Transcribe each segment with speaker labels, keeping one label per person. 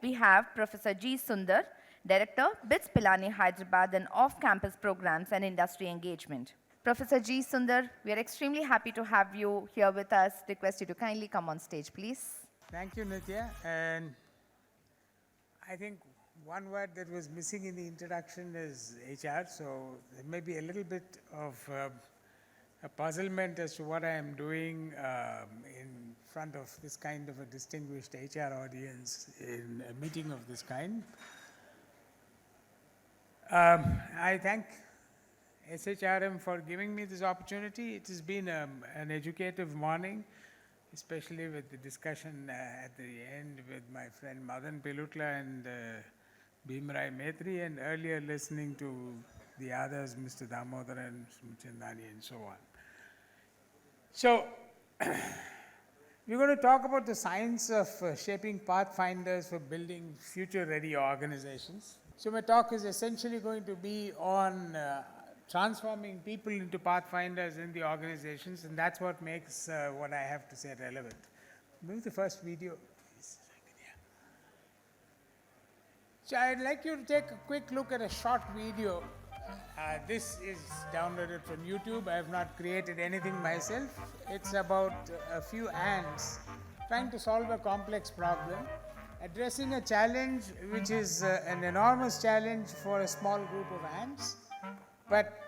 Speaker 1: we have Professor G. Sundar, Director, BITS Pilani Hyderabad and Off-Campus Programs and Industry Engagement. Professor G. Sundar, we are extremely happy to have you here with us. Request you to kindly come on stage, please.
Speaker 2: Thank you, Nitya. And I think one word that was missing in the introduction is HR, so there may be a little bit of a puzzlement as to what I am doing in front of this kind of a distinguished HR audience in a meeting of this kind. I thank SHRM for giving me this opportunity. It has been an educative morning, especially with the discussion at the end with my friend Madan Pelutla and Bhimrai Maitri, and earlier listening to the others, Mr. Damodaran, Chandani, and so on. So, we're going to talk about the science of shaping pathfinders for building future-ready organizations. So, my talk is essentially going to be on transforming people into pathfinders in the organizations, and that's what makes what I have to say relevant. Move the first video, please. So I'd like you to take a quick look at a short video. This is downloaded from YouTube. I have not created anything myself. It's about a few ants trying to solve a complex problem, addressing a challenge which is an enormous challenge for a small group of ants, but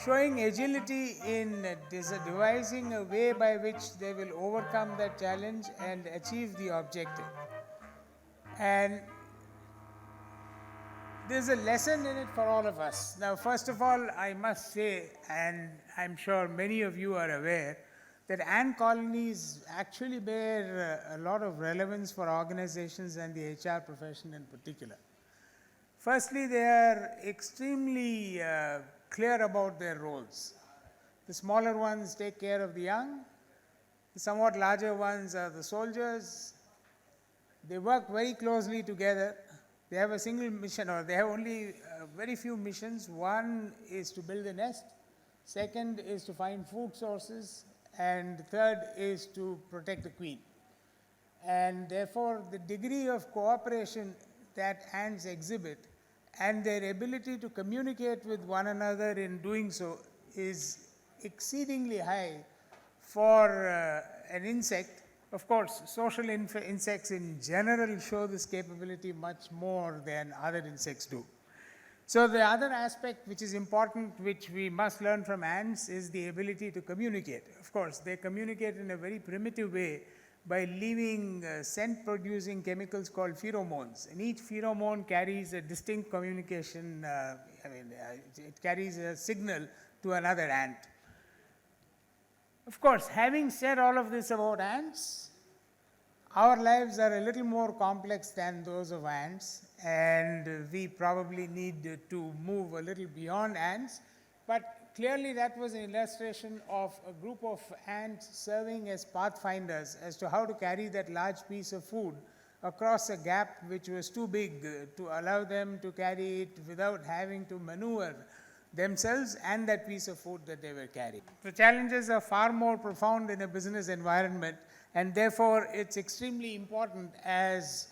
Speaker 2: showing agility in devising a way by which they will overcome that challenge and achieve the objective. And there's a lesson in it for all of us. Now, first of all, I must say, and I'm sure many of you are aware, that ant colonies actually bear a lot of relevance for organizations and the HR profession in particular. Firstly, they are extremely clear about their roles. The smaller ones take care of the young. The somewhat larger ones are the soldiers. They work very closely together. They have a single mission, or they have only very few missions. One is to build a nest. Second is to find food sources. And third is to protect the queen. And therefore, the degree of cooperation that ants exhibit and their ability to communicate with one another in doing so is exceedingly high for an insect. Of course, social insects in general show this capability much more than other insects do. So the other aspect which is important, which we must learn from ants, is the ability to communicate. Of course, they communicate in a very primitive way by leaving scent-producing chemicals called pheromones. And each pheromone carries a distinct communication, it carries a signal to another ant. Of course, having said all of this about ants, our lives are a little more complex than those of ants, and we probably need to move a little beyond ants. But clearly that was an illustration of a group of ants serving as pathfinders as to how to carry that large piece of food across a gap which was too big to allow them to carry it without having to maneuver themselves and that piece of food that they were carrying. The challenges are far more profound in a business environment, and therefore it's extremely important as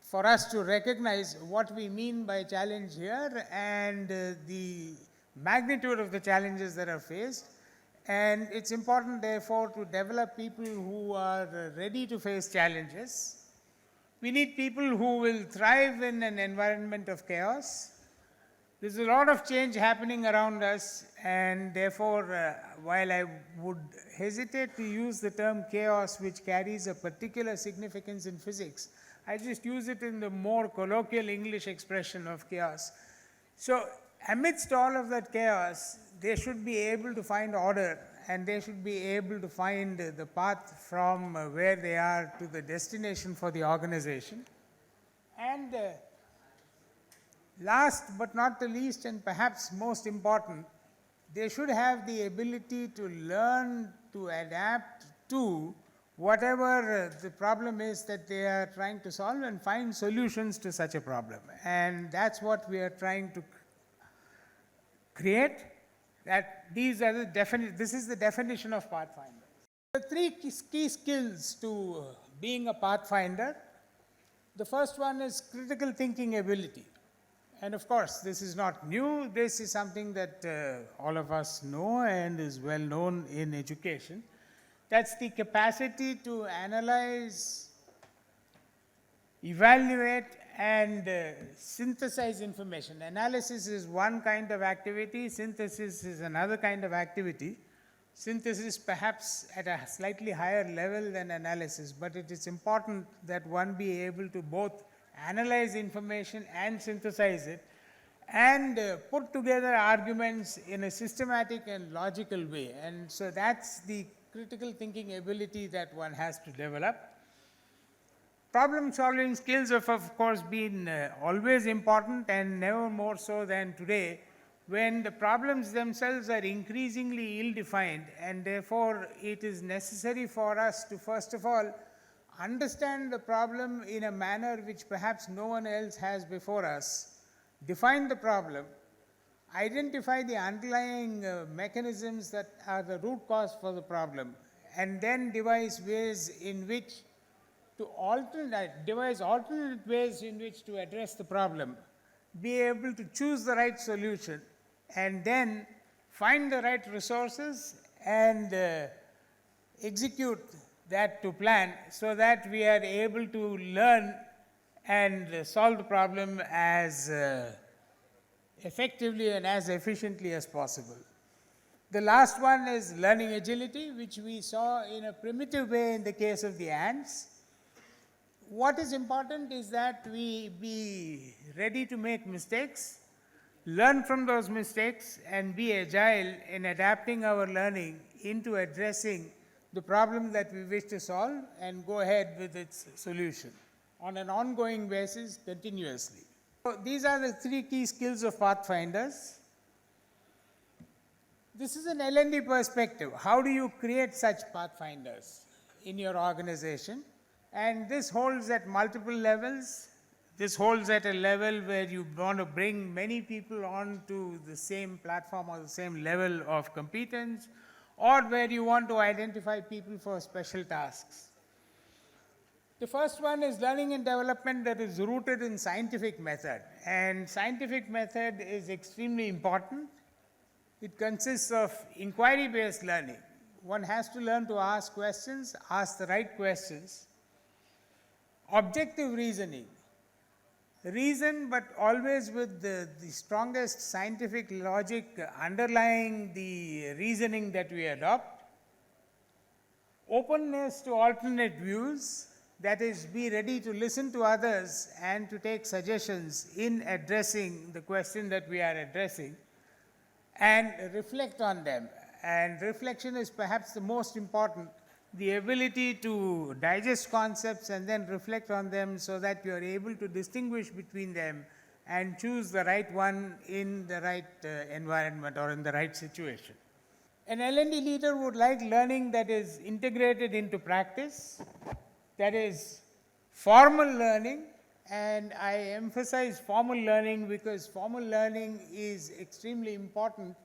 Speaker 2: for us to recognize what we mean by challenge here and the magnitude of the challenges that are faced. And it's important therefore to develop people who are ready to face challenges. We need people who will thrive in an environment of chaos. There's a lot of change happening around us, and therefore, while I would hesitate to use the term chaos, which carries a particular significance in physics, I just use it in the more colloquial English expression of chaos. So, amidst all of that chaos, they should be able to find order, and they should be able to find the path from where they are to the destination for the organization. And last but not the least, and perhaps most important, they should have the ability to learn to adapt to whatever the problem is that they are trying to solve and find solutions to such a problem. And that's what we are trying to create. That these are the this is the definition of Pathfinder. The three key skills to being a Pathfinder. The first one is critical thinking ability. And of course, this is not new. This is something that all of us know and is well known in education. That's the capacity to analyze, evaluate, and synthesize information. Analysis is one kind of activity, synthesis is another kind of activity. Synthesis perhaps at a slightly higher level than analysis, but it is important that one be able to both analyze information and synthesize it, and put together arguments in a systematic and logical way. And so that's the critical thinking ability that one has to develop. Problem solving skills have of course been always important, and never more so than today, when the problems themselves are increasingly ill-defined, and therefore it is necessary for us to first of all understand the problem in a manner which perhaps no one else has before us, define the problem, identify the underlying mechanisms that are the root cause for the problem, and then devise ways in which devise alternate ways in which to address the problem, be able to choose the right solution, and then find the right resources and execute that to plan, so that we are able to learn and solve the problem as effectively and as efficiently as possible. The last one is learning agility, which we saw in a primitive way in the case of the ants. What is important is that we be ready to make mistakes, learn from those mistakes, and be agile in adapting our learning into addressing the problem that we wish to solve and go ahead with its solution on an ongoing basis continuously. So these are the three key skills of Pathfinders. This is an L&D perspective. How do you create such Pathfinders in your organization? And this holds at multiple levels. This holds at a level where you want to bring many people onto the same platform or the same level of competence, or where you want to identify people for special tasks. The first one is learning and development that is rooted in scientific method. And scientific method is extremely important. It consists of inquiry-based learning. One has to learn to ask questions, ask the right questions. Objective reasoning. Reason, but always with the strongest scientific logic underlying the reasoning that we adopt. Openness to alternate views, that is, be ready to listen to others and to take suggestions in addressing the question that we are addressing, and reflect on them. And reflection is perhaps the most important. The ability to digest concepts and then reflect on them so that you are able to distinguish between them and choose the right one in the right environment or in the right situation. An L&D leader would like learning that is integrated into practice, that is formal learning, and I emphasize formal learning because formal learning is extremely important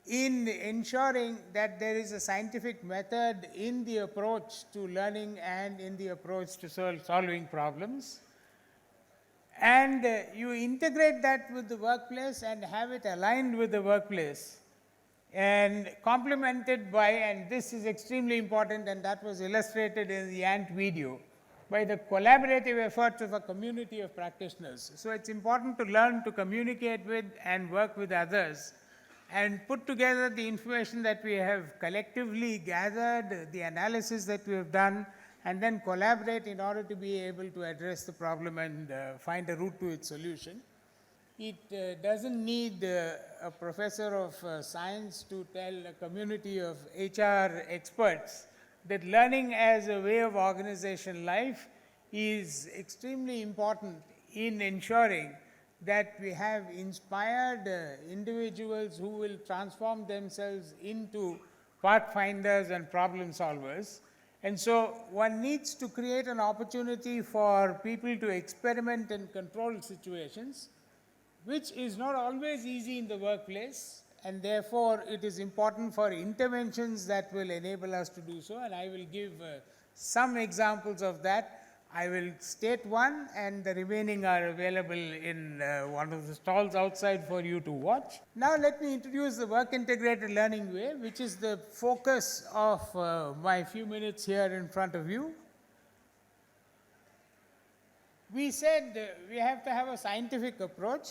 Speaker 2: in ensuring that there is a scientific method in the approach to learning and in the approach to solving problems. And you integrate that with the workplace and have it aligned with the workplace and complemented by, and this is extremely important, and that was illustrated in the ant video, by the collaborative efforts of a community of practitioners. So it's important to learn to communicate with and work with others and put together the information that we have collectively gathered, the analysis that we have done, and then collaborate in order to be able to address the problem and find a route to its solution. It doesn't need a professor of science to tell a community of HR experts that learning as a way of organization life is extremely important in ensuring that we have inspired individuals who will transform themselves into pathfinders and problem solvers. And so one needs to create an opportunity for people to experiment in controlled situations, which is not always easy in the workplace, and therefore it is important for interventions that will enable us to do so, and I will give some examples of that. I will state one, and the remaining are available in one of the stalls outside for you to watch. Now let me introduce the work integrated learning way, which is the focus of my few minutes here in front of you. We said we have to have a scientific approach,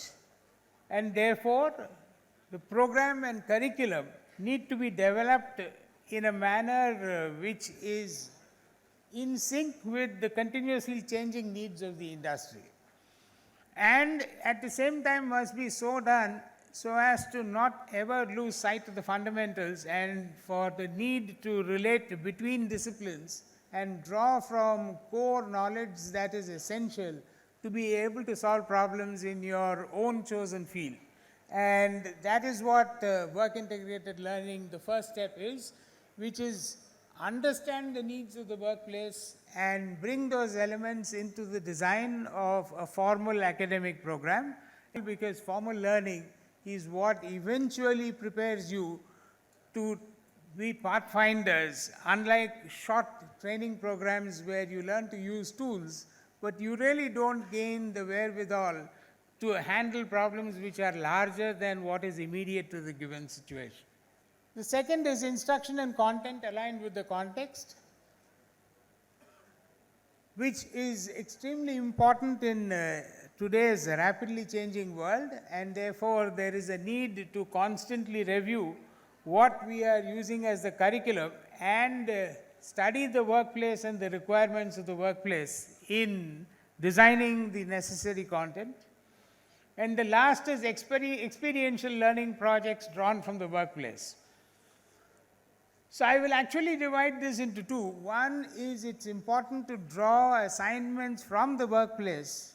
Speaker 2: and therefore the program and curriculum need to be developed in a manner which is in sync with the continuously changing needs of the industry, and at the same time must be so done so as to not ever lose sight of the fundamentals and for the need to relate between disciplines and draw from core knowledge that is essential to be able to solve problems in your own chosen field. And that is what work integrated learning, the first step is, which is understand the needs of the workplace and bring those elements into the design of a formal academic program, because formal learning is what eventually prepares you to be pathfinders, unlike short training programs where you learn to use tools, but you really don't gain the wherewithal to handle problems which are larger than what is immediate to the given situation. The second is instruction and content aligned with the context, which is extremely important in today's rapidly changing world, and therefore there is a need to constantly review what we are using as the curriculum and study the workplace and the requirements of the workplace in designing the necessary content. And the last is experiential learning projects drawn from the workplace. So I will actually divide this into two. One is it's important to draw assignments from the workplace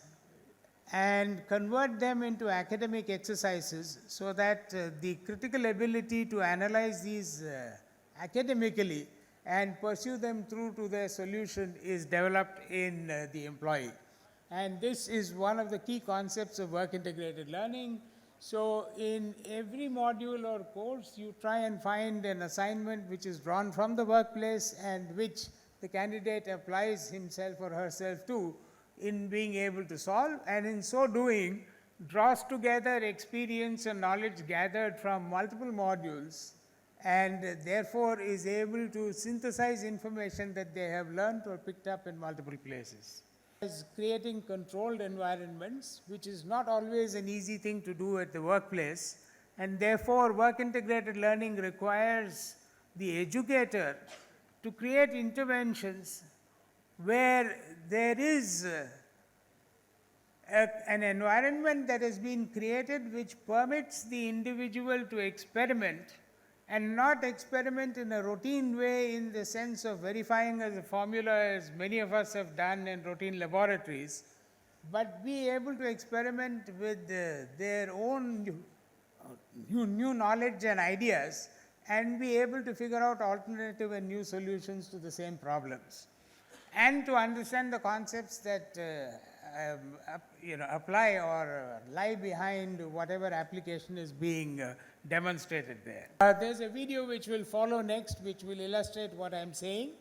Speaker 2: and convert them into academic exercises so that the critical ability to analyze these academically and pursue them through to their solution is developed in the employee. And this is one of the key concepts of work integrated learning. So in every module or course, you try and find an assignment which is drawn from the workplace and which the candidate applies himself or herself to in being able to solve, and in so doing draws together experience and knowledge gathered from multiple modules, and therefore is able to synthesize information that they have learned or picked up in multiple places. Is creating controlled environments, which is not always an easy thing to do at the workplace, and therefore work integrated learning requires the educator to create interventions where there is an environment that has been created which permits the individual to experiment, and not experiment in a routine way in the sense of verifying as a formula as many of us have done in routine laboratories, but be able to experiment with their own new knowledge and ideas and be able to figure out alternative and new solutions to the same problems, and to understand the concepts that apply or lie behind whatever application is being demonstrated there. There's a video which will follow next which will illustrate what I'm saying.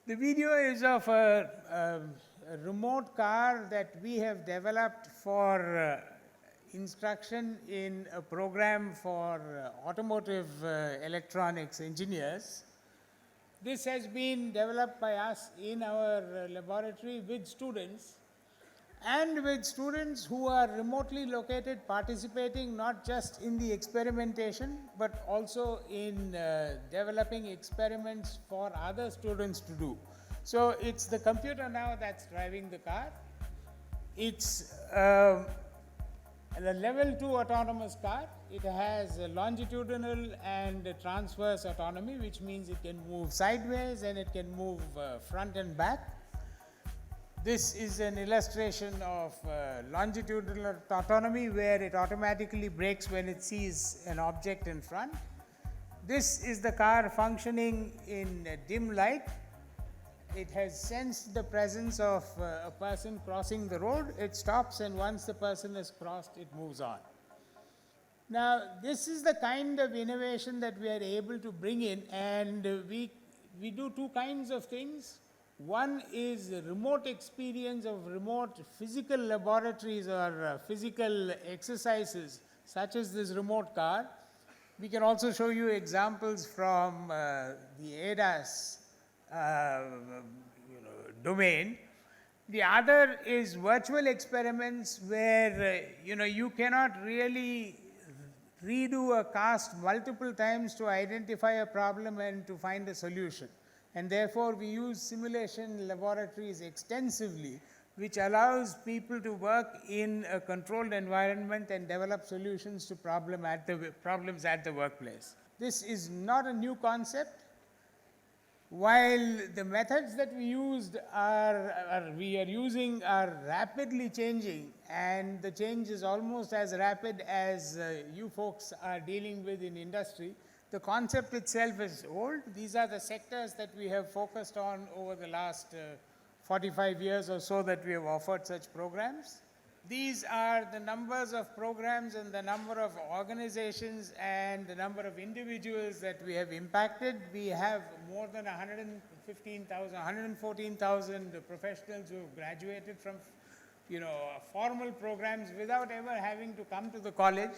Speaker 2: The video is of a remote car that we have developed for instruction in a program for automotive electronics engineers. This has been developed by us in our laboratory with students, and with students who are remotely located, participating not just in the experimentation but also in developing experiments for other students to do. So it's the computer now that's driving the car. It's a level 2 autonomous car. It has a longitudinal and a transverse autonomy, which means it can move sideways and it can move front and back. This is an illustration of longitudinal autonomy, where it automatically brakes when it sees an object in front. This is the car functioning in dim light. It has sensed the presence of a person crossing the road. It stops, and once the person has crossed, it moves on. Now, this is the kind of innovation that we are able to bring in, and we do two kinds of things. One is the remote experience of remote physical laboratories or physical exercises, such as this remote car. We can also show you examples from the ADAS domain. The other is virtual experiments where you cannot really redo a cast multiple times to identify a problem and to find a solution. And therefore, we use simulation laboratories extensively, which allows people to work in a controlled environment and develop solutions to problems at the workplace. This is not a new concept. While the methods that we are using are rapidly changing, and the change is almost as rapid as you folks are dealing with in industry, the concept itself is old. These are the sectors that we have focused on over the last 45 years or so that we have offered such programs. These are the numbers of programs and the number of organizations and the number of individuals that we have impacted. We have more than 114,000 professionals who have graduated from formal programs without ever having to come to the college.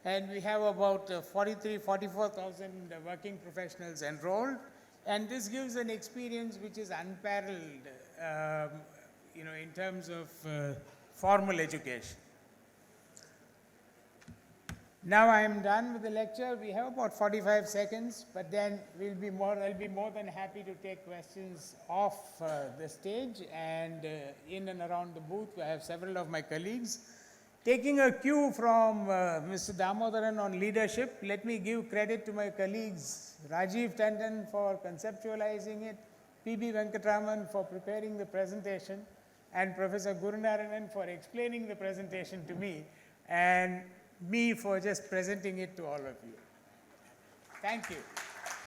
Speaker 2: And we have about 44,000 working professionals enrolled. And this gives an experience which is unparalleled, in terms of formal education. Now I am done with the lecture. We have about 45 seconds, but then I'll be more than happy to take questions off the stage and in and around the booth. I have several of my colleagues. Taking a cue from Mr. Damodaran on leadership, let me give credit to my colleagues, Rajiv Tandon for conceptualizing it, P.B. Venkatraman for preparing the presentation, and Professor Gurunarayanan for explaining the presentation to me, and me for just presenting it to all of you. Thank you.